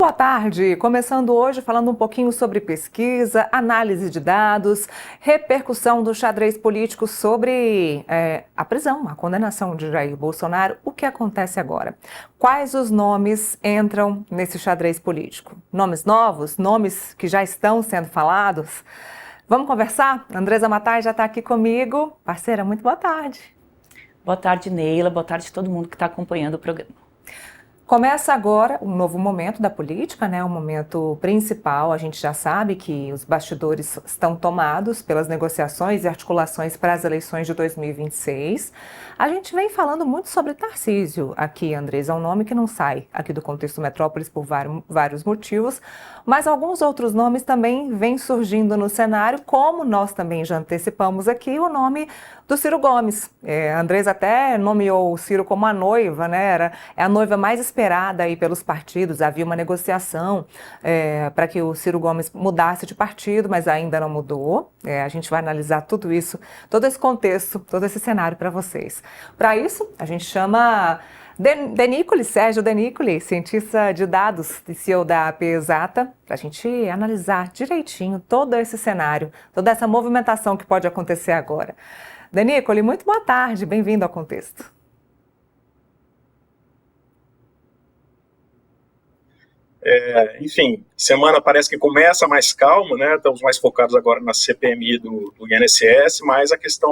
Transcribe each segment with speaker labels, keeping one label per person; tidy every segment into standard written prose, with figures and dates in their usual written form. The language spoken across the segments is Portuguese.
Speaker 1: boa tarde. Começando hoje falando um pouquinho sobre pesquisa, análise de dados, repercussão do xadrez político sobre a prisão, a condenação de Jair Bolsonaro. O que acontece agora? Quais os nomes entram nesse xadrez político? Nomes novos? Nomes que já estão sendo falados? Vamos conversar? Andresa Matai já está aqui comigo. Parceira, muito boa tarde.
Speaker 2: Boa tarde, Neila. Boa tarde a todo mundo que está acompanhando o programa.
Speaker 1: Começa agora um novo momento da política, né? O momento principal. A gente já sabe que os bastidores estão tomados pelas negociações e articulações para as eleições de 2026. A gente vem falando muito sobre Tarcísio aqui, Andresa. É um nome que não sai aqui do contexto Metrópolis por vários motivos, mas alguns outros nomes também vêm surgindo no cenário, como nós também já antecipamos aqui, o nome do Ciro Gomes. A Andresa até nomeou o Ciro como a noiva, né? É a noiva mais esperada aí pelos partidos. Havia uma negociação para que o Ciro Gomes mudasse de partido, mas ainda não mudou. A gente vai analisar tudo isso, todo esse contexto, todo esse cenário para vocês. Para isso, a gente chama Sérgio Denicoli, cientista de dados e CEO da AP Exata, para a gente analisar direitinho todo esse cenário, toda essa movimentação que pode acontecer agora. Denicoli, muito boa tarde, bem-vindo ao Contexto.
Speaker 3: Enfim, semana parece que começa mais calma, né? Estamos mais focados agora na CPMI do INSS, mas a questão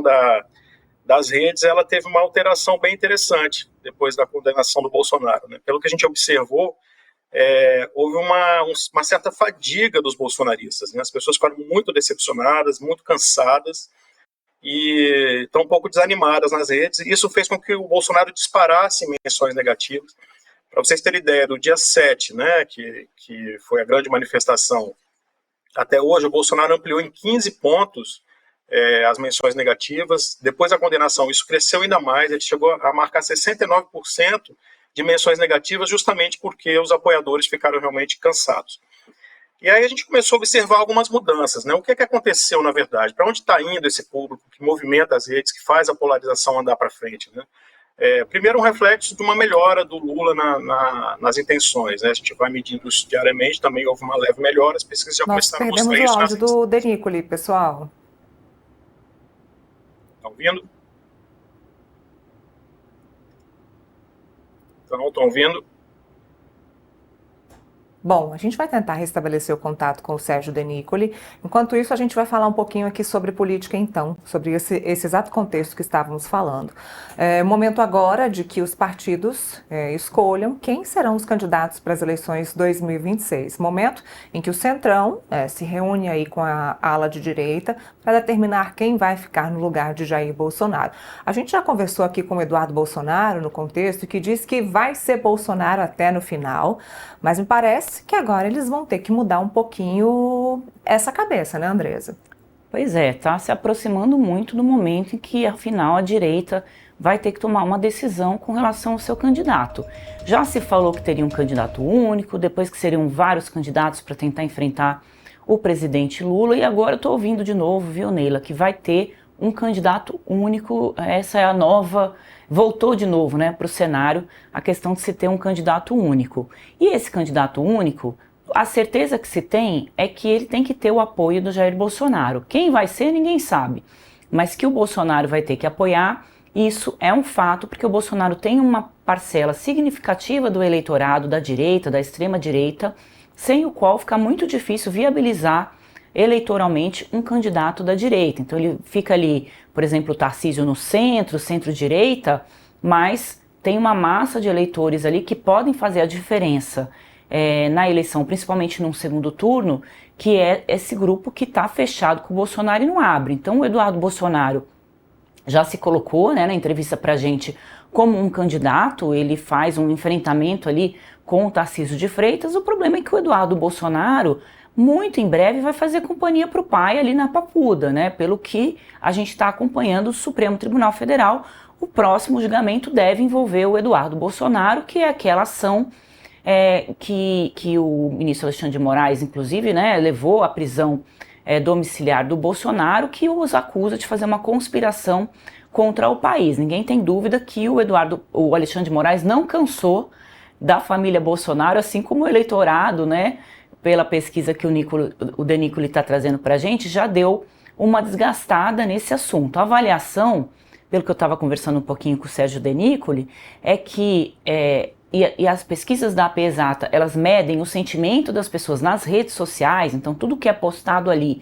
Speaker 3: das redes, ela teve uma alteração bem interessante depois da condenação do Bolsonaro, né? Pelo que a gente observou, houve uma certa fadiga dos bolsonaristas, né? As pessoas ficaram muito decepcionadas, muito cansadas e estão um pouco desanimadas nas redes. Isso fez com que o Bolsonaro disparasse menções negativas. Para vocês terem ideia, do dia 7, né, que foi a grande manifestação, até hoje o Bolsonaro ampliou em 15 pontos as menções negativas. Depois da condenação, isso cresceu ainda mais, ele chegou a marcar 69% de menções negativas, justamente porque os apoiadores ficaram realmente cansados. E aí a gente começou a observar algumas mudanças, né? O que aconteceu, na verdade? Para onde está indo esse público que movimenta as redes, que faz a polarização andar para frente, né? Primeiro, um reflexo de uma melhora do Lula nas intenções, né? A gente vai medindo isso diariamente, também houve uma leve melhora, as pesquisas já começaram a mostrar isso.
Speaker 1: Nós perdemos o áudio do Denicoli, pessoal.
Speaker 3: Estão ouvindo? Estão ouvindo?
Speaker 1: Bom, a gente vai tentar restabelecer o contato com o Sérgio Denicoli. Enquanto isso, a gente vai falar um pouquinho aqui sobre política, então, sobre esse exato contexto que estávamos falando. Momento agora de que os partidos escolham quem serão os candidatos para as eleições 2026. Momento em que o Centrão se reúne aí com a ala de direita para determinar quem vai ficar no lugar de Jair Bolsonaro. A gente já conversou aqui com o Eduardo Bolsonaro no contexto, que diz que vai ser Bolsonaro até no final, mas me parece que agora eles vão ter que mudar um pouquinho essa cabeça, né, Andresa?
Speaker 2: Pois é, está se aproximando muito do momento em que, afinal, a direita vai ter que tomar uma decisão com relação ao seu candidato. Já se falou que teria um candidato único, depois que seriam vários candidatos para tentar enfrentar o presidente Lula, e agora eu estou ouvindo de novo, viu, Neila, que vai ter um candidato único. Essa é a nova, voltou de novo, né, para o cenário, a questão de se ter um candidato único. E esse candidato único, a certeza que se tem é que ele tem que ter o apoio do Jair Bolsonaro. Quem vai ser, ninguém sabe, mas que o Bolsonaro vai ter que apoiar, isso é um fato, porque o Bolsonaro tem uma parcela significativa do eleitorado da direita, da extrema-direita, sem o qual fica muito difícil viabilizar eleitoralmente um candidato da direita. Então ele fica ali, por exemplo, o Tarcísio no centro, centro-direita, mas tem uma massa de eleitores ali que podem fazer a diferença na eleição, principalmente num segundo turno, que é esse grupo que está fechado com o Bolsonaro e não abre. Então o Eduardo Bolsonaro já se colocou, né, na entrevista pra gente como um candidato, ele faz um enfrentamento ali com o Tarcísio de Freitas. O problema é que o Eduardo Bolsonaro muito em breve vai fazer companhia para o pai ali na Papuda, né? Pelo que a gente está acompanhando o Supremo Tribunal Federal, o próximo julgamento deve envolver o Eduardo Bolsonaro, que é aquela ação que o ministro Alexandre de Moraes, inclusive, né, levou à prisão domiciliar do Bolsonaro, que os acusa de fazer uma conspiração contra o país. Ninguém tem dúvida que o Alexandre de Moraes não cansou da família Bolsonaro, assim como o eleitorado, né, pela pesquisa que o Denícoli está trazendo para a gente, já deu uma desgastada nesse assunto. A avaliação, pelo que eu estava conversando um pouquinho com o Sérgio Denícoli, é que e as pesquisas da AP Exata, elas medem o sentimento das pessoas nas redes sociais, então tudo que é postado ali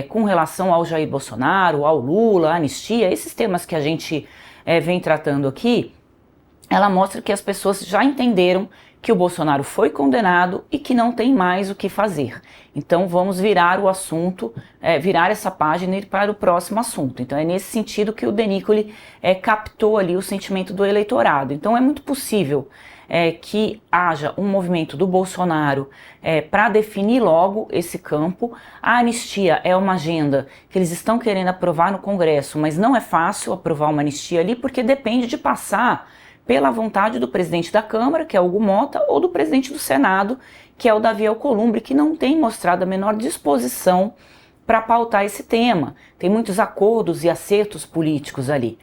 Speaker 2: com relação ao Jair Bolsonaro, ao Lula, à anistia, esses temas que a gente vem tratando aqui, ela mostra que as pessoas já entenderam que o Bolsonaro foi condenado e que não tem mais o que fazer. Então vamos virar o assunto, virar essa página e ir para o próximo assunto. Então é nesse sentido que o Denícoli captou ali o sentimento do eleitorado. Então é muito possível que haja um movimento do Bolsonaro para definir logo esse campo. A anistia é uma agenda que eles estão querendo aprovar no Congresso, mas não é fácil aprovar uma anistia ali porque depende de passar pela vontade do presidente da Câmara, que é Hugo Mota, ou do presidente do Senado, que é o Davi Alcolumbre, que não tem mostrado a menor disposição para pautar esse tema. Tem muitos acordos e acertos políticos ali.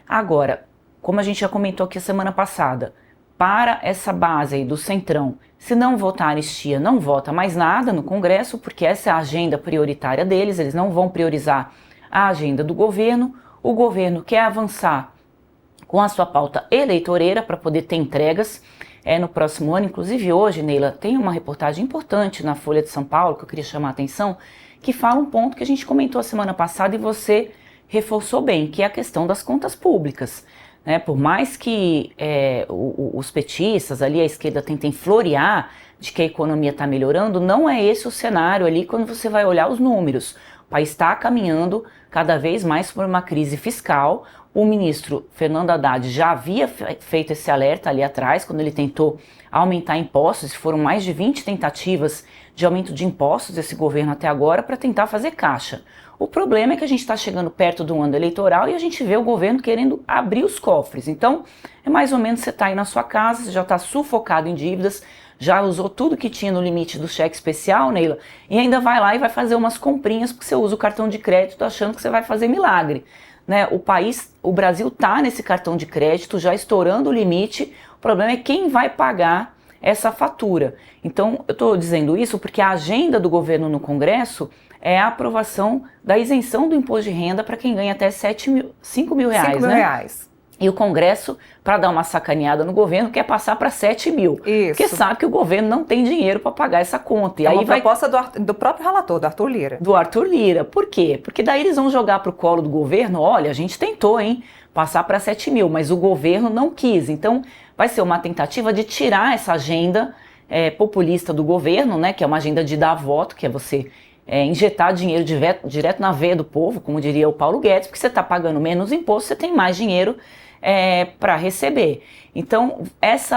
Speaker 2: Agora, como a gente já comentou aqui a semana passada, para essa base aí do Centrão, se não votar anistia, não vota mais nada no Congresso, porque essa é a agenda prioritária deles, eles não vão priorizar a agenda do governo. O governo quer avançar com a sua pauta eleitoreira para poder ter entregas no próximo ano. Inclusive hoje, Neila, tem uma reportagem importante na Folha de São Paulo que eu queria chamar a atenção, que fala um ponto que a gente comentou a semana passada e você reforçou bem, que é a questão das contas públicas. Por mais que os petistas ali, a esquerda, tentem florear de que a economia está melhorando, não é esse o cenário ali quando você vai olhar os números. O país está caminhando cada vez mais por uma crise fiscal. O ministro Fernando Haddad já havia feito esse alerta ali atrás, quando ele tentou aumentar impostos. Foram mais de 20 tentativas de aumento de impostos desse governo até agora para tentar fazer caixa. O problema é que a gente está chegando perto do ano eleitoral e a gente vê o governo querendo abrir os cofres. Então, é mais ou menos você está aí na sua casa, você já está sufocado em dívidas, já usou tudo que tinha no limite do cheque especial, Neila, e ainda vai lá e vai fazer umas comprinhas porque você usa o cartão de crédito achando que você vai fazer milagre. O Brasil está nesse cartão de crédito, já estourando o limite. O problema é quem vai pagar essa fatura. Então, eu estou dizendo isso porque a agenda do governo no Congresso é a aprovação da isenção do imposto de renda para quem ganha até 5 mil reais.
Speaker 1: 5 mil reais.
Speaker 2: E o Congresso, para dar uma sacaneada no governo, quer passar para 7 mil.
Speaker 1: Isso.
Speaker 2: Porque sabe que o governo não tem dinheiro para pagar essa conta. E
Speaker 1: aí uma proposta do próprio relator, do Arthur Lira.
Speaker 2: Do Arthur Lira. Por quê? Porque daí eles vão jogar para o colo do governo, olha, a gente tentou, passar para 7 mil, mas o governo não quis. Então, vai ser uma tentativa de tirar essa agenda populista do governo, que é uma agenda de dar voto, que é você injetar dinheiro direto na veia do povo, como diria o Paulo Guedes, porque você está pagando menos imposto, você tem mais dinheiro para receber. Então,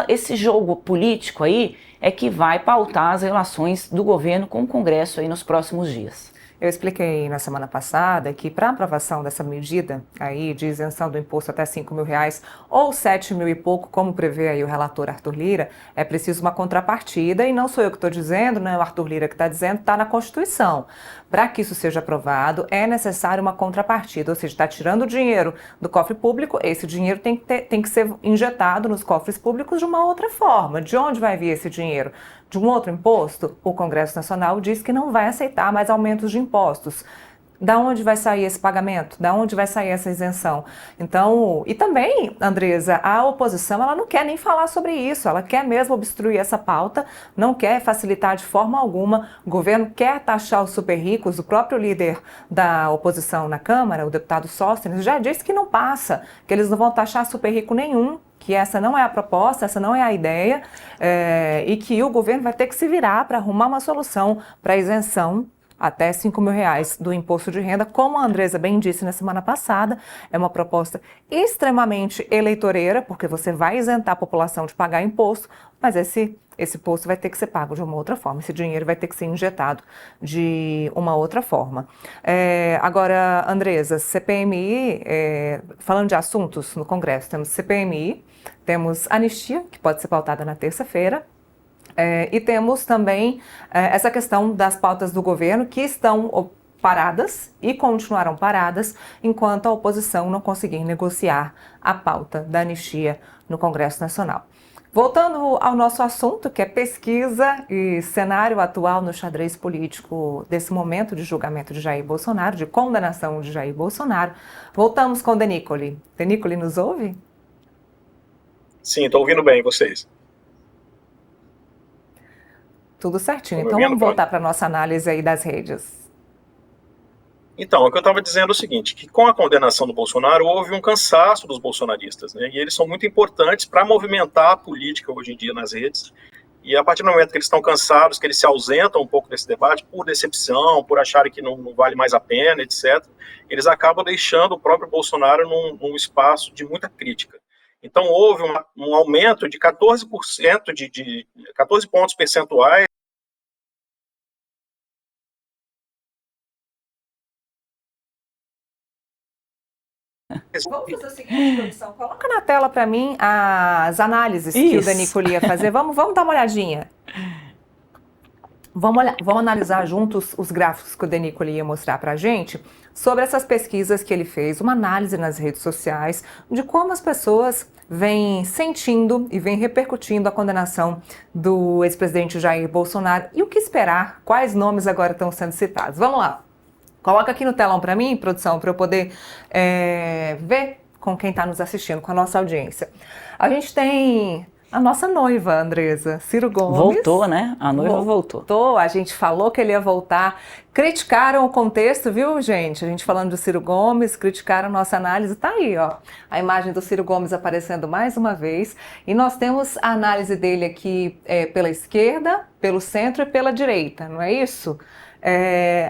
Speaker 2: esse jogo político aí é que vai pautar as relações do governo com o Congresso aí nos próximos dias.
Speaker 1: Eu expliquei na semana passada que para aprovação dessa medida aí de isenção do imposto até 5 mil reais ou 7 mil e pouco, como prevê aí o relator Arthur Lira, é preciso uma contrapartida, e não sou eu que estou dizendo, não é o Arthur Lira que está dizendo, está na Constituição. Para que isso seja aprovado, é necessário uma contrapartida, ou seja, está tirando dinheiro do cofre público, esse dinheiro tem que ser injetado nos cofres públicos de uma outra forma. De onde vai vir esse dinheiro? De um outro imposto? O Congresso Nacional diz que não vai aceitar mais aumentos de impostos. Da onde vai sair esse pagamento? Da onde vai sair essa isenção? Então, e também, Andresa, a oposição, ela não quer nem falar sobre isso, ela quer mesmo obstruir essa pauta, não quer facilitar de forma alguma. O governo quer taxar os super ricos. O próprio líder da oposição na Câmara, o deputado Sóstenes, já disse que não passa, que eles não vão taxar super rico nenhum, que essa não é a proposta, essa não é a ideia, e que o governo vai ter que se virar para arrumar uma solução para a isenção até 5 mil reais do imposto de renda. Como a Andresa bem disse na semana passada, é uma proposta extremamente eleitoreira, porque você vai isentar a população de pagar imposto, mas esse imposto vai ter que ser pago de uma outra forma, esse dinheiro vai ter que ser injetado de uma outra forma. Agora, Andresa, CPMI, falando de assuntos no Congresso, temos CPMI, temos anistia, que pode ser pautada na terça-feira, e temos também essa questão das pautas do governo que estão paradas e continuarão paradas enquanto a oposição não conseguir negociar a pauta da anistia no Congresso Nacional. Voltando ao nosso assunto, que é pesquisa e cenário atual no xadrez político desse momento de julgamento de Jair Bolsonaro, de condenação de Jair Bolsonaro, voltamos com Denícoli. Denícoli, nos ouve?
Speaker 3: Sim, estou ouvindo bem vocês.
Speaker 1: Tudo certinho. Então vamos voltar para a nossa análise aí das redes.
Speaker 3: Então, o que eu estava dizendo é o seguinte, que com a condenação do Bolsonaro houve um cansaço dos bolsonaristas, né? E eles são muito importantes para movimentar a política hoje em dia nas redes. E a partir do momento que eles estão cansados, que eles se ausentam um pouco desse debate por decepção, por acharem que não vale mais a pena, etc., eles acabam deixando o próprio Bolsonaro num espaço de muita crítica. Então houve um aumento de 14%, de 14 pontos percentuais.
Speaker 1: Vamos fazer o seguinte, produção, coloca na tela para mim as análises que o Denícoli ia fazer. Vamos dar uma olhadinha. Vamos analisar juntos os gráficos que o Denícoli ia mostrar para a gente sobre essas pesquisas que ele fez, uma análise nas redes sociais de como as pessoas vêm sentindo e vêm repercutindo a condenação do ex-presidente Jair Bolsonaro e o que esperar, quais nomes agora estão sendo citados. Vamos lá. Coloca aqui no telão para mim, produção, para eu poder ver com quem está nos assistindo, com a nossa audiência. A gente tem a nossa noiva, Andresa, Ciro Gomes.
Speaker 2: Voltou, né? A noiva voltou.
Speaker 1: A gente falou que ele ia voltar. Criticaram o contexto, viu, gente? A gente falando do Ciro Gomes, criticaram a nossa análise. Tá aí, ó. A imagem do Ciro Gomes aparecendo mais uma vez. E nós temos a análise dele aqui pela esquerda, pelo centro e pela direita, não é isso?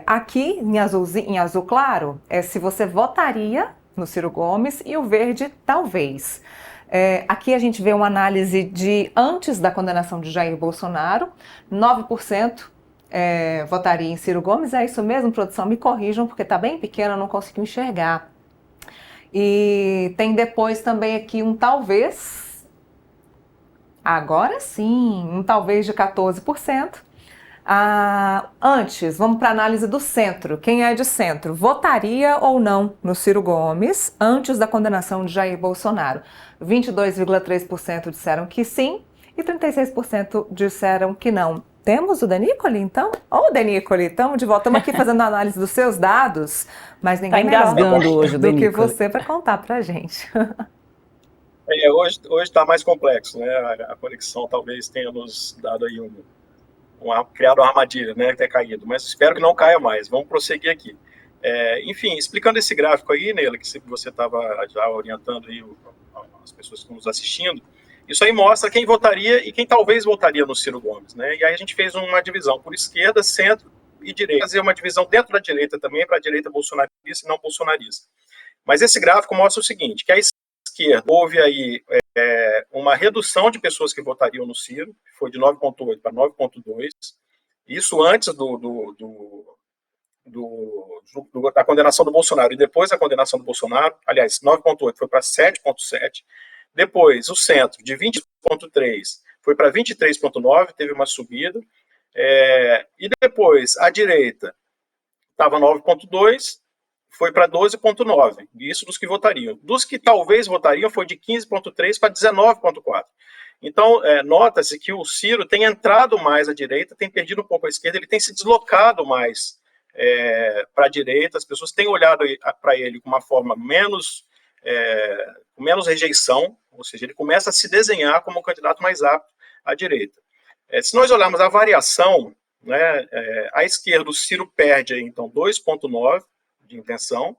Speaker 1: Aqui, em azul claro, é se você votaria no Ciro Gomes e o verde, talvez. Aqui a gente vê uma análise de antes da condenação de Jair Bolsonaro, 9% votaria em Ciro Gomes. É isso mesmo, produção? Me corrijam, porque está bem pequeno, eu não consegui enxergar. E tem depois também aqui um talvez, agora sim, um talvez de 14%. Antes, vamos para a análise do centro. Quem é de centro? Votaria ou não no Ciro Gomes antes da condenação de Jair Bolsonaro? 22,3% disseram que sim e 36% disseram que não. Temos o Denícoli, então? Ô, Denícoli, estamos de volta. Estamos aqui fazendo a análise dos seus dados, mas ninguém
Speaker 2: engasgando hoje,
Speaker 1: do que você para contar para a gente.
Speaker 3: Hoje está mais complexo, né? A conexão talvez tenha nos dado aí criado uma armadilha, né, ter caído, mas espero que não caia mais. Vamos prosseguir aqui. Enfim, explicando esse gráfico aí, Neila, que você estava já orientando aí as pessoas que estão nos assistindo, isso aí mostra quem votaria e quem talvez votaria no Ciro Gomes, né? E aí a gente fez uma divisão por esquerda, centro e direita. Fazer uma divisão dentro da direita também, para a direita bolsonarista e não bolsonarista. Mas esse gráfico mostra o seguinte, que a esquerda houve aí uma redução de pessoas que votariam no Ciro, que foi de 9,8 para 9,2, isso antes da condenação do Bolsonaro e depois da condenação do Bolsonaro, aliás, 9,8 foi para 7,7, depois o centro de 20,3 foi para 23,9, teve uma subida, e depois a direita estava 9,2, foi para 12,9, isso dos que votariam. Dos que talvez votariam foi de 15,3 para 19,4. Então, nota-se que o Ciro tem entrado mais à direita, tem perdido um pouco à esquerda, ele tem se deslocado mais para a direita, as pessoas têm olhado para ele com uma forma com menos rejeição, ou seja, ele começa a se desenhar como um candidato mais apto à direita. Se nós olharmos a variação, né, à esquerda o Ciro perde, então, 2,9, de intenção,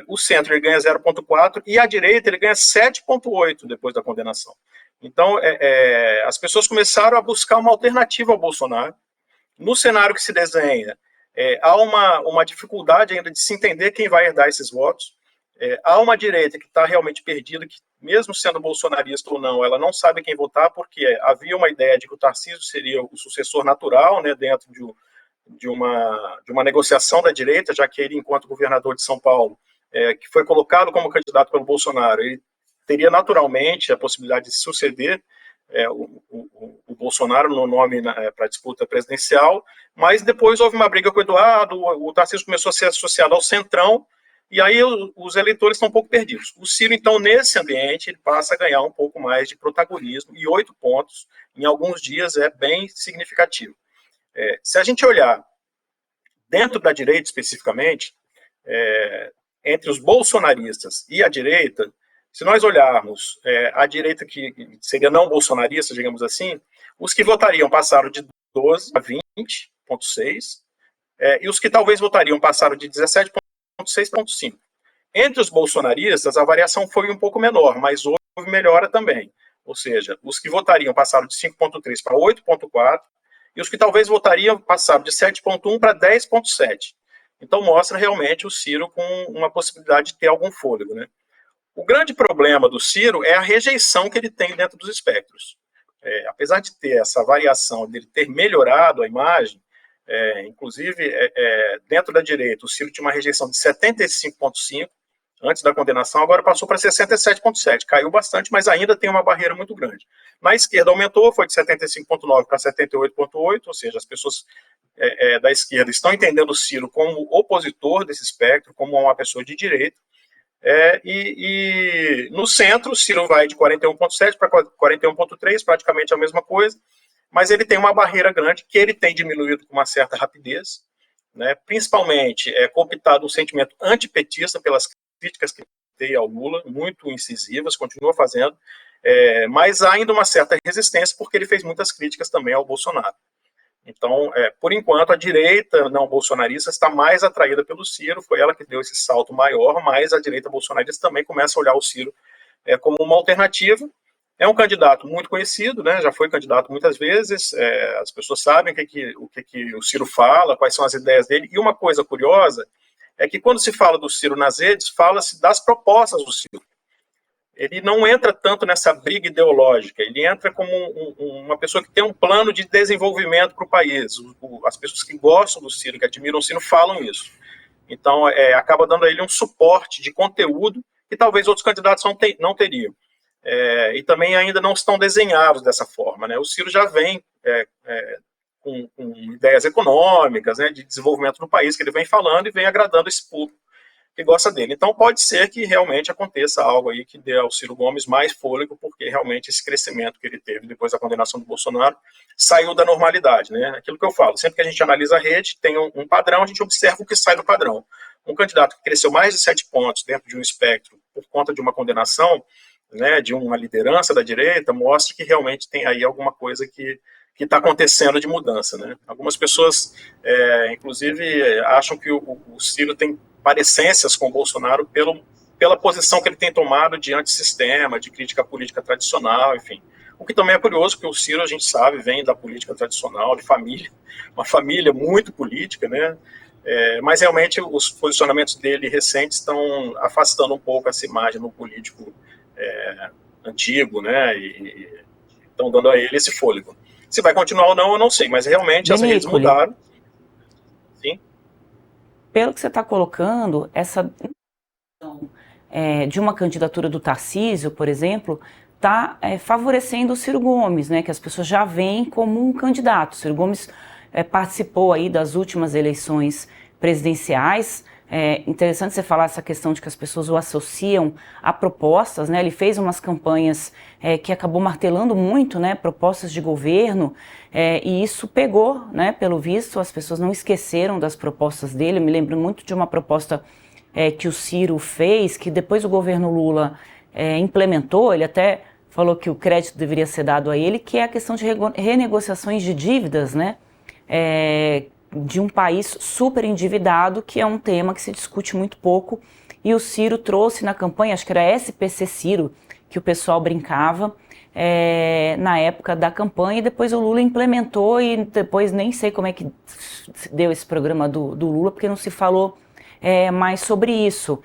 Speaker 3: o centro ele ganha 0,4 e a direita ele ganha 7,8 depois da condenação. Então, as pessoas começaram a buscar uma alternativa ao Bolsonaro. No cenário que se desenha, há uma dificuldade ainda de se entender quem vai herdar esses votos. Há uma direita que está realmente perdida, que mesmo sendo bolsonarista ou não, ela não sabe quem votar, porque havia uma ideia de que o Tarcísio seria o sucessor natural, né, dentro de uma negociação da direita, já que ele, enquanto governador de São Paulo, que foi colocado como candidato pelo Bolsonaro, ele teria naturalmente a possibilidade de suceder o Bolsonaro no nome para a disputa presidencial, mas depois houve uma briga com o Eduardo, o Tarcísio começou a ser associado ao Centrão, E aí os eleitores estão um pouco perdidos. O Ciro, então, nesse ambiente, ele passa a ganhar um pouco mais de protagonismo, e 8 pontos, em alguns dias, é bem significativo. Se a gente olhar dentro da direita, especificamente, entre os bolsonaristas e a direita, se nós olharmos a direita que seria não bolsonarista, digamos assim, os que votariam passaram de 12 a 20,6, e os que talvez votariam passaram de 17,6 para 5. Entre os bolsonaristas, a variação foi um pouco menor, mas houve melhora também. Ou seja, os que votariam passaram de 5,3 para 8,4, e os que talvez votariam passaram de 7,1 para 10,7. Então mostra realmente o Ciro com uma possibilidade de ter algum fôlego, né? O grande problema do Ciro é a rejeição que ele tem dentro dos espectros. Apesar de ter essa variação, dele ter melhorado a imagem, inclusive dentro da direita, o Ciro tinha uma rejeição de 75,5 antes da condenação, agora passou para 67,7, caiu bastante, mas ainda tem uma barreira muito grande. Na esquerda aumentou, foi de 75,9 para 78,8, ou seja, as pessoas da esquerda estão entendendo o Ciro como opositor desse espectro, como uma pessoa de direita, e no centro, o Ciro vai de 41,7 para 41,3, praticamente a mesma coisa, mas ele tem uma barreira grande que ele tem diminuído com uma certa rapidez, né, principalmente cooptado um sentimento antipetista pelas críticas que tem ao Lula, muito incisivas, continua fazendo, mas há ainda uma certa resistência porque ele fez muitas críticas também ao Bolsonaro. Então, por enquanto, a direita não bolsonarista está mais atraída pelo Ciro, foi ela que deu esse salto maior, mas a direita bolsonarista também começa a olhar o Ciro como uma alternativa. É um candidato muito conhecido, né? Já foi candidato muitas vezes, as pessoas sabem o que o Ciro fala, quais são as ideias dele, e uma coisa curiosa é que quando se fala do Ciro nas redes, fala-se das propostas do Ciro. Ele não entra tanto nessa briga ideológica, ele entra como uma pessoa que tem um plano de desenvolvimento para o país. As pessoas que gostam do Ciro, que admiram o Ciro, falam isso. Então, acaba dando a ele um suporte de conteúdo que talvez outros candidatos não teriam. E também ainda não estão desenhados dessa forma, né? O Ciro já vem com ideias econômicas, né, de desenvolvimento do país, que ele vem falando e vem agradando esse público que gosta dele. Então pode ser que realmente aconteça algo aí que dê ao Ciro Gomes mais fôlego, porque realmente esse crescimento que ele teve depois da condenação do Bolsonaro saiu da normalidade, né? Aquilo que eu falo, sempre que a gente analisa a rede, tem um padrão, a gente observa o que sai do padrão. Um candidato que cresceu mais de 7 pontos dentro de um espectro por conta de uma condenação, né, de uma liderança da direita, mostra que realmente tem aí alguma coisa que está acontecendo de mudança, né? Algumas pessoas, inclusive, acham que o Ciro tem parecências com o Bolsonaro pela posição que ele tem tomado de antissistema, de crítica política tradicional, enfim. O que também é curioso, porque o Ciro, a gente sabe, vem da política tradicional, de família, uma família muito política, né? Mas realmente os posicionamentos dele recentes estão afastando um pouco essa imagem no político antigo, né? E estão dando a ele esse fôlego. Se vai continuar ou não, eu não sei, mas realmente as redes mudaram. Sim.
Speaker 2: Pelo que você está colocando, essa de uma candidatura do Tarcísio, por exemplo, está favorecendo o Ciro Gomes, né? Que as pessoas já veem como um candidato. O Ciro Gomes participou aí das últimas eleições presidenciais. Interessante você falar essa questão de que as pessoas o associam a propostas, né? Ele fez umas campanhas que acabou martelando muito, né? Propostas de governo, e isso pegou, né? Pelo visto, as pessoas não esqueceram das propostas dele. Eu me lembro muito de uma proposta que o Ciro fez, que depois o governo Lula implementou. Ele até falou que o crédito deveria ser dado a ele, que é a questão de renegociações de dívidas, né? De um país super endividado, que é um tema que se discute muito pouco, e o Ciro trouxe na campanha, acho que era SPC Ciro, que o pessoal brincava na época da campanha, e depois o Lula implementou, e depois nem sei como é que deu esse programa do Lula, porque não se falou mais sobre isso.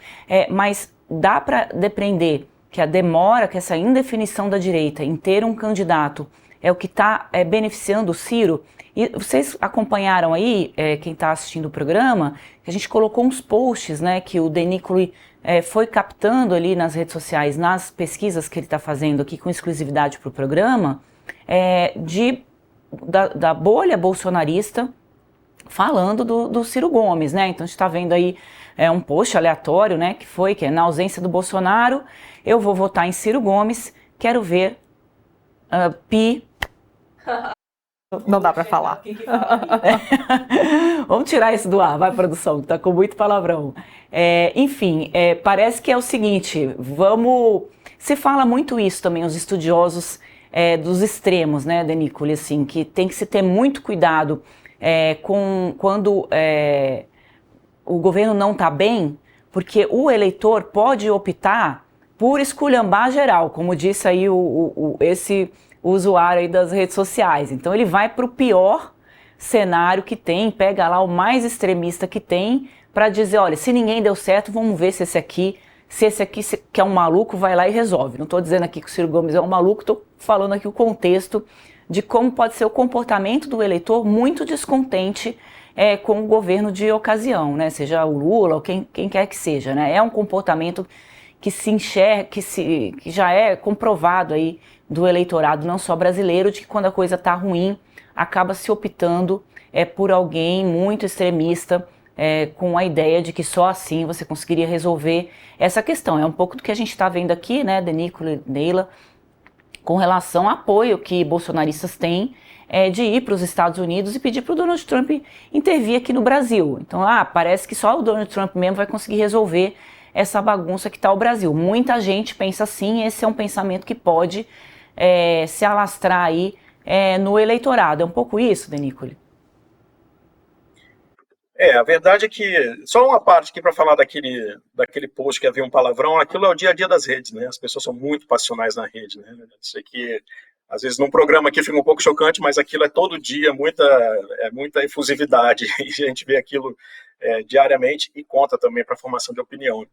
Speaker 2: Mas dá para depreender que a demora, que essa indefinição da direita em ter um candidato é o que está beneficiando o Ciro. E vocês acompanharam aí, quem está assistindo o programa, que a gente colocou uns posts, né, que o Denícoli foi captando ali nas redes sociais, nas pesquisas que ele está fazendo aqui com exclusividade para o programa, da bolha bolsonarista, falando do Ciro Gomes, né? Então a gente está vendo aí um post aleatório, né? Que é na ausência do Bolsonaro, eu vou votar em Ciro Gomes, quero ver Pi.
Speaker 1: Não dá para falar.
Speaker 2: Vamos tirar isso do ar, vai, produção, que tá com muito palavrão. Enfim, parece que é o seguinte, se fala muito isso também, os estudiosos dos extremos, né, Denícoli, assim, que tem que se ter muito cuidado quando o governo não está bem, porque o eleitor pode optar por esculhambar geral, como disse aí esse usuário aí das redes sociais. Então ele vai para o pior cenário que tem, pega lá o mais extremista que tem, para dizer, olha, se ninguém deu certo, vamos ver se esse aqui que é um maluco, vai lá e resolve. Não estou dizendo aqui que o Ciro Gomes é um maluco, estou falando aqui o contexto de como pode ser o comportamento do eleitor muito descontente com o governo de ocasião, né? Seja o Lula ou quem quer que seja, né? É um comportamento que se enxerga, que já é comprovado aí do eleitorado, não só brasileiro, de que quando a coisa está ruim, acaba se optando por alguém muito extremista, com a ideia de que só assim você conseguiria resolver essa questão. É um pouco do que a gente está vendo aqui, né, Denícoli, Neila, com relação ao apoio que bolsonaristas têm de ir para os Estados Unidos e pedir para o Donald Trump intervir aqui no Brasil. Então, parece que só o Donald Trump mesmo vai conseguir resolver essa bagunça que está o Brasil. Muita gente pensa assim, esse é um pensamento que pode se alastrar aí no eleitorado. É um pouco isso, Denícoli?
Speaker 3: A verdade é que, só uma parte aqui para falar daquele post que havia um palavrão, aquilo é o dia a dia das redes, né? As pessoas são muito passionais na rede, né? Isso aqui, às vezes num programa aqui fica um pouco chocante, mas aquilo é todo dia, muita efusividade, e a gente vê aquilo diariamente e conta também para a formação de opinião.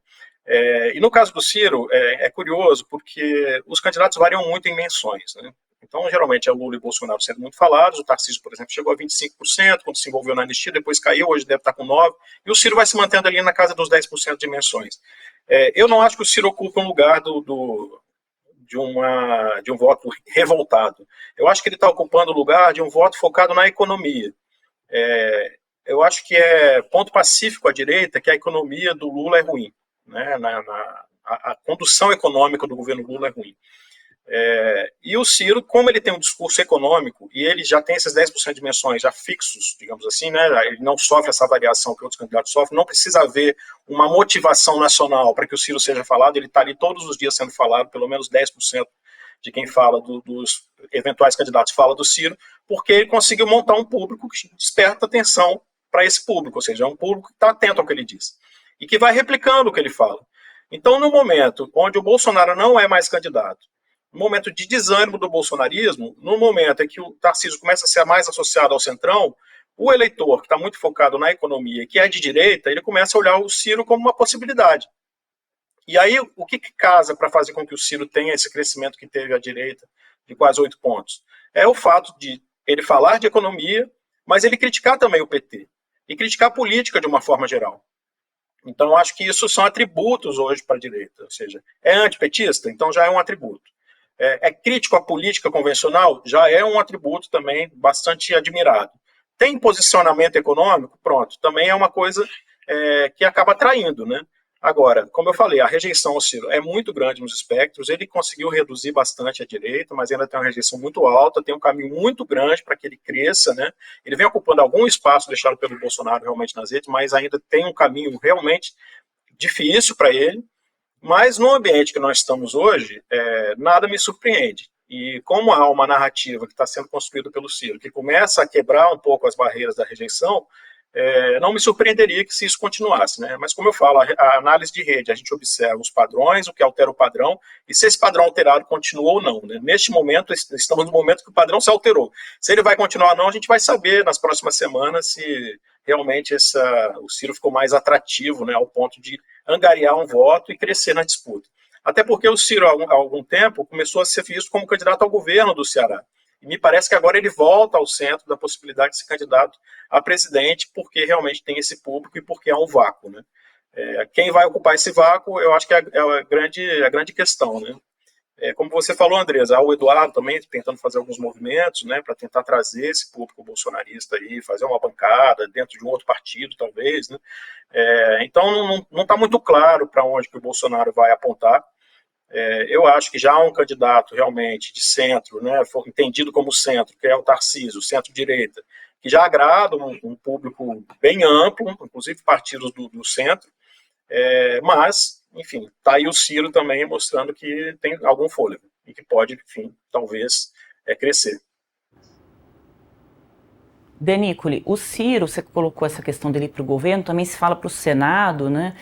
Speaker 3: E no caso do Ciro, é curioso, porque os candidatos variam muito em menções, né? Então, geralmente, é Lula e Bolsonaro sendo muito falados. O Tarcísio, por exemplo, chegou a 25% quando se envolveu na anistia, depois caiu, hoje deve estar com 9%. E o Ciro vai se mantendo ali na casa dos 10% de menções. Eu não acho que o Ciro ocupa um lugar de um voto revoltado. Eu acho que ele está ocupando o lugar de um voto focado na economia. Eu acho que é ponto pacífico à direita que a economia do Lula é ruim, né? A condução econômica do governo Lula é ruim. E o Ciro, como ele tem um discurso econômico e ele já tem esses 10% de menções já fixos, digamos assim, né, ele não sofre essa variação que outros candidatos sofrem, não precisa haver uma motivação nacional para que o Ciro seja falado, ele está ali todos os dias sendo falado, pelo menos 10% de quem fala dos eventuais candidatos fala do Ciro, porque ele conseguiu montar um público que desperta atenção para esse público, ou seja, é um público que está atento ao que ele diz e que vai replicando o que ele fala. Então, no momento onde o Bolsonaro não é mais candidato, no momento de desânimo do bolsonarismo, no momento em que o Tarcísio começa a ser mais associado ao centrão, o eleitor que está muito focado na economia, que é de direita, ele começa a olhar o Ciro como uma possibilidade. E aí, o que casa para fazer com que o Ciro tenha esse crescimento que teve à direita, de quase 8 pontos? É o fato de ele falar de economia, mas ele criticar também o PT, e criticar a política de uma forma geral. Então, eu acho que isso são atributos hoje para a direita, ou seja, é antipetista, então já é um atributo. É crítico à política convencional, já é um atributo também bastante admirado. Tem posicionamento econômico, pronto, também é uma coisa que acaba atraindo, né? Agora, como eu falei, a rejeição ao Ciro é muito grande nos espectros, ele conseguiu reduzir bastante a direita, mas ainda tem uma rejeição muito alta, tem um caminho muito grande para que ele cresça, né? Ele vem ocupando algum espaço deixado pelo Bolsonaro realmente nas redes, mas ainda tem um caminho realmente difícil para ele. Mas no ambiente que nós estamos hoje, nada me surpreende. E como há uma narrativa que está sendo construída pelo Ciro, que começa a quebrar um pouco as barreiras da rejeição, não me surpreenderia que se isso continuasse, né? Mas como eu falo, a análise de rede, a gente observa os padrões, o que altera o padrão, e se esse padrão alterado continua ou não, né? Neste momento, estamos no momento que o padrão se alterou. Se ele vai continuar ou não, a gente vai saber nas próximas semanas se realmente o Ciro ficou mais atrativo, né, ao ponto de angariar um voto e crescer na disputa. Até porque o Ciro, há algum tempo, começou a ser visto como candidato ao governo do Ceará. E me parece que agora ele volta ao centro da possibilidade de ser candidato a presidente, porque realmente tem esse público e porque há um vácuo, né? Quem vai ocupar esse vácuo, eu acho que é a grande questão, né? Como você falou, Andresa, o Eduardo também tentando fazer alguns movimentos, né, para tentar trazer esse público bolsonarista aí, fazer uma bancada dentro de um outro partido, talvez, né? Então não está muito claro para onde que o Bolsonaro vai apontar. Eu acho que já há um candidato realmente de centro, né, entendido como centro, que é o Tarcísio, centro-direita, que já agrada um público bem amplo, inclusive partidos do centro, mas, enfim, está aí o Ciro também mostrando que tem algum fôlego e que pode, enfim, talvez crescer.
Speaker 2: Denícoli, o Ciro, você colocou essa questão dele para o governo, também se fala para o Senado, né?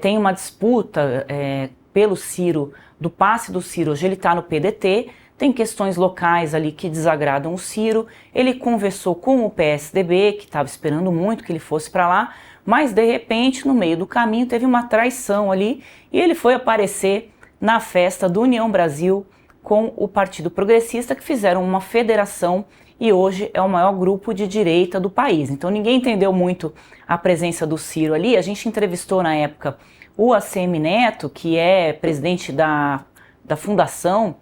Speaker 2: Tem uma disputa pelo Ciro, do passe do Ciro, hoje ele está no PDT, tem questões locais ali que desagradam o Ciro, ele conversou com o PSDB, que estava esperando muito que ele fosse para lá, mas de repente, no meio do caminho, teve uma traição ali e ele foi aparecer na festa do União Brasil com o Partido Progressista, que fizeram uma federação e hoje é o maior grupo de direita do país. Então ninguém entendeu muito a presença do Ciro ali. A gente entrevistou na época o ACM Neto, que é presidente da fundação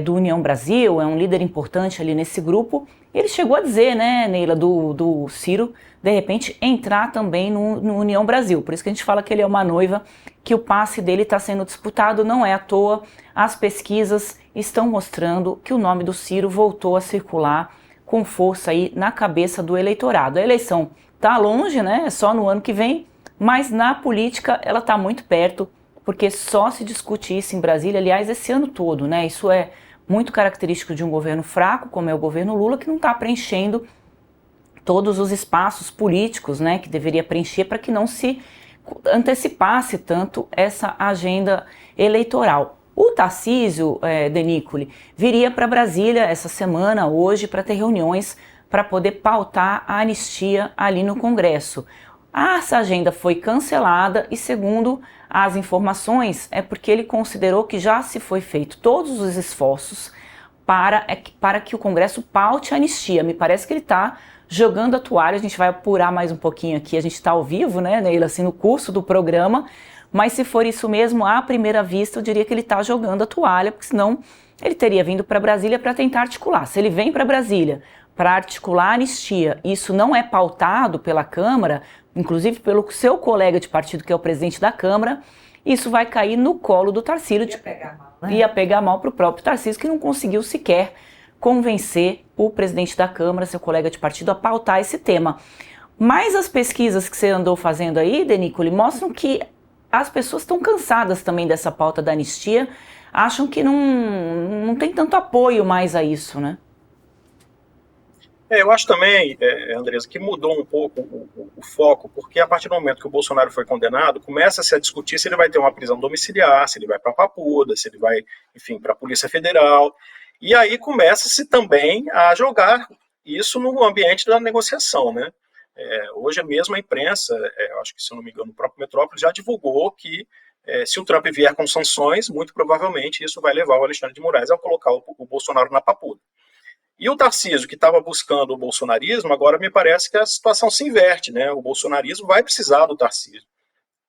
Speaker 2: do União Brasil, é um líder importante ali nesse grupo. Ele chegou a dizer, né, Neila, do Ciro, de repente, entrar também no União Brasil. Por isso que a gente fala que ele é uma noiva, que o passe dele está sendo disputado, não é à toa. As pesquisas estão mostrando que o nome do Ciro voltou a circular com força aí na cabeça do eleitorado. A eleição está longe, né? É só no ano que vem, mas na política ela está muito perto, porque só se discute isso em Brasília, aliás, esse ano todo, né? Isso é muito característico de um governo fraco, como é o governo Lula, que não está preenchendo todos os espaços políticos, né, que deveria preencher para que não se antecipasse tanto essa agenda eleitoral. O Tarcísio Denícoli viria para Brasília essa semana, hoje, para ter reuniões para poder pautar a anistia ali no Congresso. Essa agenda foi cancelada e, segundo as informações, é porque ele considerou que já se foi feito todos os esforços para que o Congresso paute a anistia. Me parece que ele está jogando a toalha. A gente vai apurar mais um pouquinho aqui, a gente está ao vivo, né, Neila, assim, no curso do programa, mas se for isso mesmo, à primeira vista, eu diria que ele está jogando a toalha, porque senão ele teria vindo para Brasília para tentar articular. Se ele vem para Brasília para articular a anistia, isso não é pautado pela Câmara, inclusive pelo seu colega de partido, que é o presidente da Câmara, isso vai cair no colo do Tarcísio. Ia pegar mal para o próprio Tarcísio, que não conseguiu sequer convencer o presidente da Câmara, seu colega de partido, a pautar esse tema. Mas as pesquisas que você andou fazendo aí, Denícoli, mostram que as pessoas estão cansadas também dessa pauta da anistia, acham que não tem tanto apoio mais a isso, né?
Speaker 3: Eu acho também, Andresa, que mudou um pouco o foco, porque a partir do momento que o Bolsonaro foi condenado, começa-se a discutir se ele vai ter uma prisão domiciliar, se ele vai para a Papuda, se ele vai, enfim, para a Polícia Federal. E aí começa-se também a jogar isso no ambiente da negociação, né? Hoje mesmo a imprensa, acho que se eu não me engano, o próprio Metrópole já divulgou que se o Trump vier com sanções, muito provavelmente isso vai levar o Alexandre de Moraes a colocar o Bolsonaro na Papuda. E o Tarcísio, que estava buscando o bolsonarismo, agora me parece que a situação se inverte, né? O bolsonarismo vai precisar do Tarcísio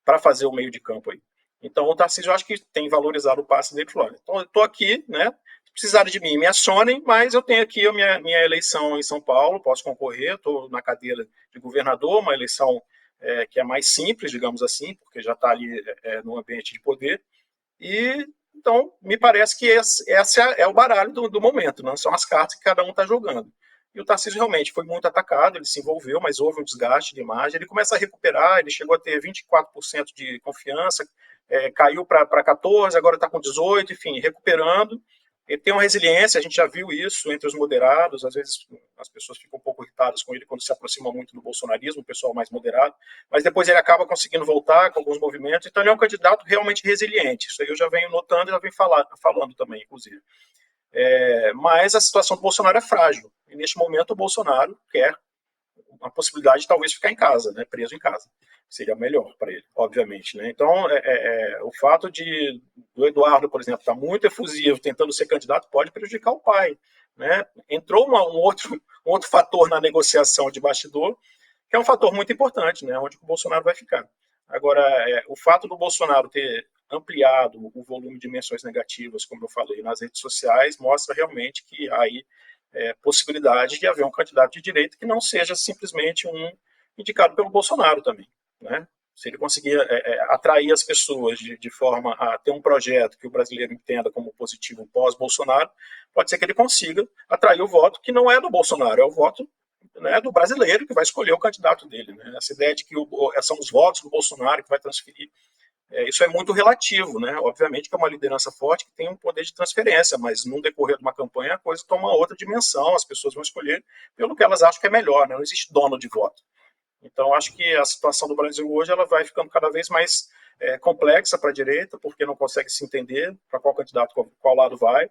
Speaker 3: para fazer o meio de campo aí. Então o Tarcísio, eu acho que tem valorizado o passe dele. Então eu estou aqui, né? Se precisarem de mim, me acionem, mas eu tenho aqui a minha eleição em São Paulo, posso concorrer, estou na cadeira de governador, uma eleição que é mais simples, digamos assim, porque já está ali no ambiente de poder. E então, me parece que esse é o baralho do momento, né? São as cartas que cada um está jogando. E o Tarcísio realmente foi muito atacado, ele se envolveu, mas houve um desgaste de imagem. Ele começa a recuperar, ele chegou a ter 24% de confiança, caiu para 14%, agora está com 18%, enfim, recuperando. Ele tem uma resiliência, a gente já viu isso entre os moderados, às vezes as pessoas ficam um pouco irritadas com ele quando se aproxima muito do bolsonarismo, o pessoal mais moderado, mas depois ele acaba conseguindo voltar com alguns movimentos, então ele é um candidato realmente resiliente, isso aí eu já venho notando e já venho falando também, inclusive. Mas a situação do Bolsonaro é frágil, e neste momento o Bolsonaro quer a possibilidade de talvez ficar em casa, né, preso em casa. Seria melhor para ele, obviamente, né? Então, o fato do Eduardo, por exemplo, estar muito efusivo, tentando ser candidato, pode prejudicar o pai, né? Entrou um outro fator na negociação de bastidor, que é um fator muito importante, né? Onde o Bolsonaro vai ficar. Agora, o fato do Bolsonaro ter ampliado o volume de menções negativas, como eu falei, nas redes sociais, mostra realmente que há aí possibilidade de haver um candidato de direita que não seja simplesmente um indicado pelo Bolsonaro também, né? Se ele conseguir atrair as pessoas de forma a ter um projeto que o brasileiro entenda como positivo pós-Bolsonaro, pode ser que ele consiga atrair o voto que não é do Bolsonaro, é o voto, né, do brasileiro que vai escolher o candidato dele, né? Essa ideia de que são os votos do Bolsonaro que vai transferir, isso é muito relativo, né? Obviamente que é uma liderança forte que tem um poder de transferência, mas no decorrer de uma campanha a coisa toma outra dimensão, as pessoas vão escolher pelo que elas acham que é melhor, né? Não existe dono de voto. Então, acho que a situação do Brasil hoje ela vai ficando cada vez mais complexa para a direita, porque não consegue se entender para qual candidato, qual lado vai.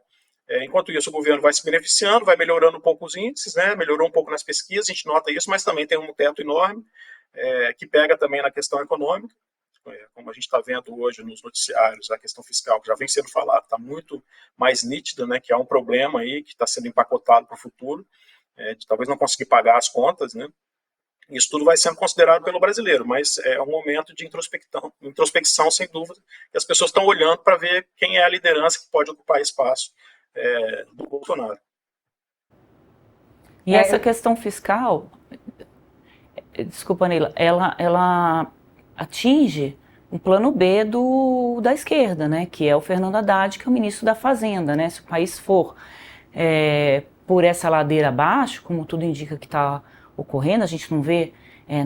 Speaker 3: Enquanto isso, o governo vai se beneficiando, vai melhorando um pouco os índices, né? Melhorou um pouco nas pesquisas, a gente nota isso, mas também tem um teto enorme, que pega também na questão econômica. Como a gente está vendo hoje nos noticiários, a questão fiscal, que já vem sendo falada, está muito mais nítida, né? Que há um problema aí que está sendo empacotado para o futuro, de talvez não conseguir pagar as contas, né? Isso tudo vai sendo considerado pelo brasileiro, mas é um momento de introspecção, sem dúvida, que as pessoas estão olhando para ver quem é a liderança que pode ocupar espaço do Bolsonaro.
Speaker 2: E essa questão fiscal, desculpa, Neila, ela atinge um plano B da esquerda, né, que é o Fernando Haddad, que é o ministro da Fazenda, né, se o país for por essa ladeira abaixo, como tudo indica que está ocorrendo, a gente não vê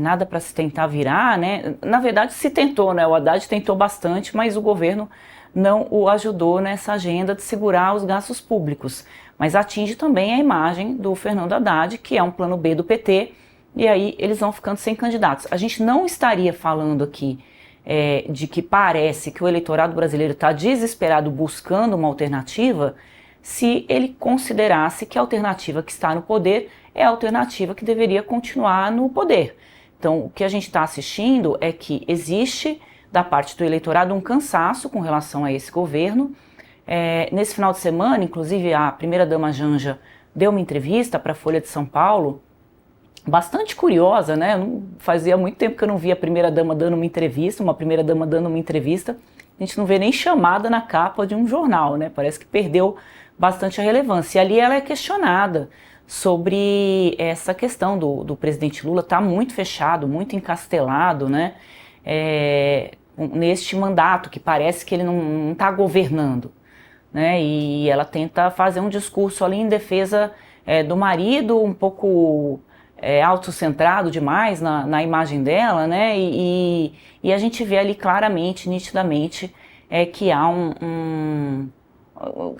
Speaker 2: nada para se tentar virar, né, na verdade se tentou, né, o Haddad tentou bastante, mas o governo não o ajudou nessa agenda de segurar os gastos públicos, mas atinge também a imagem do Fernando Haddad, que é um plano B do PT, e aí eles vão ficando sem candidatos. A gente não estaria falando aqui de que parece que o eleitorado brasileiro está desesperado buscando uma alternativa, se ele considerasse que a alternativa que está no poder é a alternativa que deveria continuar no poder. Então, o que a gente está assistindo é que existe, da parte do eleitorado, um cansaço com relação a esse governo. Nesse final de semana, inclusive, a primeira-dama Janja deu uma entrevista para a Folha de São Paulo, bastante curiosa, né? Fazia muito tempo que eu não via a primeira-dama dando uma entrevista, uma primeira-dama dando uma entrevista. A gente não vê nem chamada na capa de um jornal, né? Parece que perdeu bastante a relevância. E ali ela é questionada sobre essa questão do presidente Lula estar muito fechado, muito encastelado, né? Neste mandato, que parece que ele não está governando, né? E ela tenta fazer um discurso ali em defesa do marido, um pouco autocentrado demais na imagem dela, né? E a gente vê ali claramente, nitidamente, que há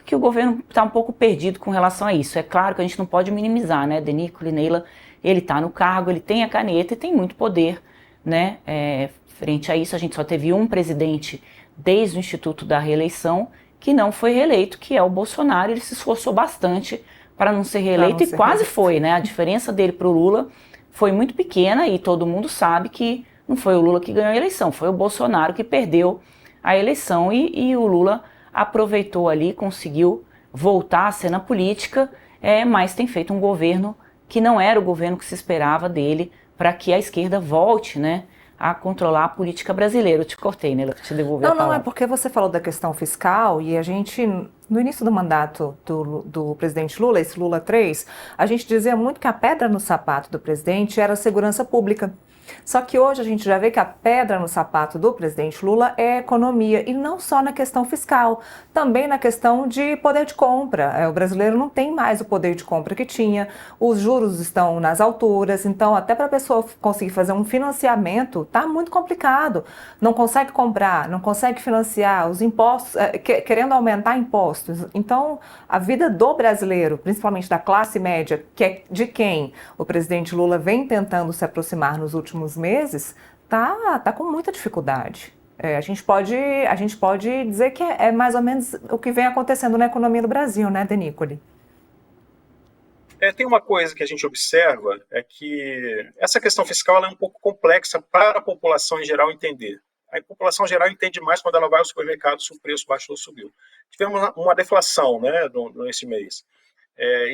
Speaker 2: que o governo está um pouco perdido com relação a isso. É claro que a gente não pode minimizar, né? Denícolo Neila, ele está no cargo, ele tem a caneta e tem muito poder, né? Frente a isso, a gente só teve um presidente desde o Instituto da Reeleição que não foi reeleito, que é o Bolsonaro. Ele se esforçou bastante para não ser reeleito e quase foi, né? A diferença dele para o Lula foi muito pequena e todo mundo sabe que não foi o Lula que ganhou a eleição, foi o Bolsonaro que perdeu a eleição e o Lula aproveitou ali, conseguiu voltar à cena política, mas tem feito um governo que não era o governo que se esperava dele para que a esquerda volte, né, a controlar a política brasileira. Eu te cortei, né? Te devolvi a palavra.
Speaker 1: Não, é porque você falou da questão fiscal e a gente, no início do mandato do presidente Lula, esse Lula 3, a gente dizia muito que a pedra no sapato do presidente era a segurança pública. Só que hoje a gente já vê que a pedra no sapato do presidente Lula é a economia, e não só na questão fiscal, também na questão de poder de compra. O brasileiro não tem mais o poder de compra que tinha, os juros estão nas alturas, então até para a pessoa conseguir fazer um financiamento está muito complicado. Não consegue comprar, não consegue financiar, os impostos, querendo aumentar impostos. Então a vida do brasileiro, principalmente da classe média, que é de quem o presidente Lula vem tentando se aproximar nos últimos meses, tá com muita dificuldade. A gente pode dizer que é mais ou menos o que vem acontecendo na economia do Brasil, né, Denícolo?
Speaker 3: Tem uma coisa que a gente observa, é que essa questão fiscal ela é um pouco complexa para a população em geral entender. A população em geral entende mais quando ela vai ao supermercado se o preço baixou ou subiu. Tivemos uma deflação, né, nesse mês.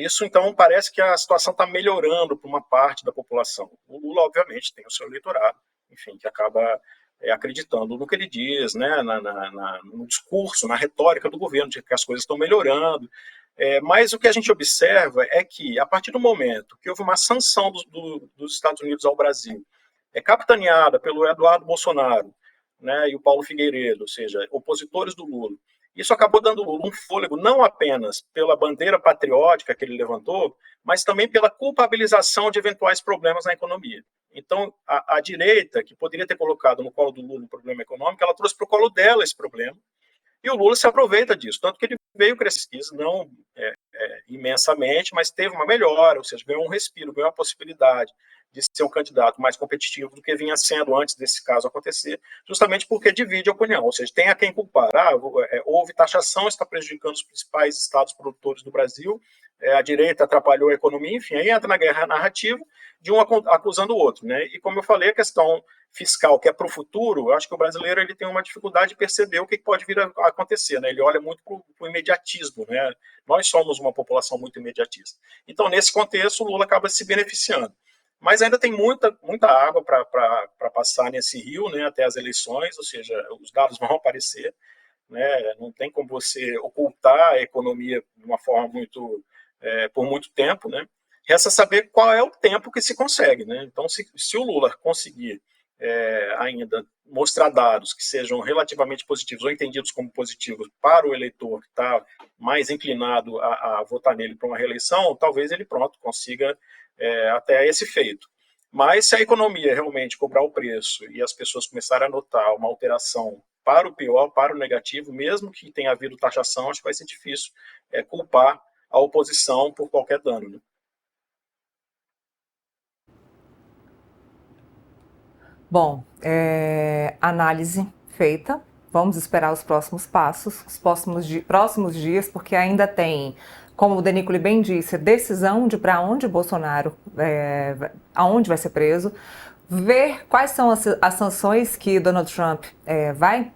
Speaker 3: Isso, então, parece que a situação está melhorando para uma parte da população. O Lula, obviamente, tem o seu eleitorado, enfim, que acaba acreditando no que ele diz, né, no discurso, na retórica do governo, de que as coisas estão melhorando. Mas o que a gente observa é que, a partir do momento que houve uma sanção dos Estados Unidos ao Brasil, capitaneada pelo Eduardo Bolsonaro, né, e o Paulo Figueiredo, ou seja, opositores do Lula, isso acabou dando ao Lula um fôlego não apenas pela bandeira patriótica que ele levantou, mas também pela culpabilização de eventuais problemas na economia. Então, a direita, que poderia ter colocado no colo do Lula o problema econômico, ela trouxe para o colo dela esse problema, e o Lula se aproveita disso, tanto que ele veio crescer, não imensamente, mas teve uma melhora, ou seja, ganhou um respiro, ganhou a possibilidade de ser um candidato mais competitivo do que vinha sendo antes desse caso acontecer, justamente porque divide a opinião, ou seja, tem a quem culpar. Houve taxação, está prejudicando os principais estados produtores do Brasil, a direita atrapalhou a economia, enfim, aí entra na guerra narrativa de um acusando o outro, né? E como eu falei, a questão fiscal, que é para o futuro, eu acho que o brasileiro ele tem uma dificuldade de perceber o que pode vir a acontecer, né? Ele olha muito para o imediatismo, né? Nós somos uma população muito imediatista. Então, nesse contexto, o Lula acaba se beneficiando. Mas ainda tem muita água para passar nesse rio, né, até as eleições, ou seja, os dados vão aparecer, né, não tem como você ocultar a economia de uma forma por muito tempo, né. Resta saber qual é o tempo que se consegue, né. Então, se o Lula conseguir ainda mostrar dados que sejam relativamente positivos ou entendidos como positivos para o eleitor que está mais inclinado a votar nele para uma reeleição, talvez ele consiga até esse feito. Mas se a economia realmente cobrar o preço e as pessoas começarem a notar uma alteração para o pior, para o negativo, mesmo que tenha havido taxação, acho que vai ser difícil culpar a oposição por qualquer dano, né?
Speaker 1: Bom, análise feita. Vamos esperar os próximos passos, os próximos dias, porque ainda tem, como o Denícoli bem disse, decisão de para onde Bolsonaro, aonde vai ser preso, ver quais são as sanções que Donald Trump vai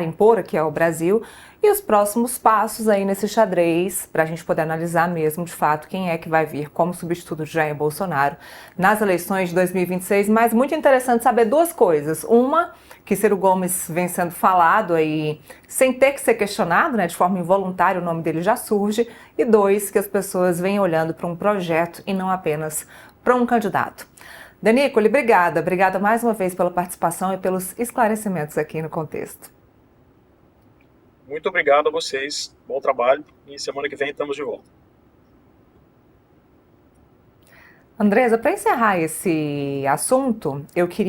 Speaker 1: impor aqui ao Brasil, e os próximos passos aí nesse xadrez, para a gente poder analisar mesmo, de fato, quem é que vai vir como substituto de Jair Bolsonaro nas eleições de 2026. Mas muito interessante saber duas coisas. Uma, que Ciro Gomes vem sendo falado aí sem ter que ser questionado, né, de forma involuntária, o nome dele já surge. E dois, que as pessoas vêm olhando para um projeto e não apenas para um candidato. Denícoli, obrigada. Obrigada mais uma vez pela participação e pelos esclarecimentos aqui no Contexto.
Speaker 3: Muito obrigado a vocês. Bom trabalho. E semana que vem estamos de volta.
Speaker 1: Andresa, para encerrar esse assunto, eu queria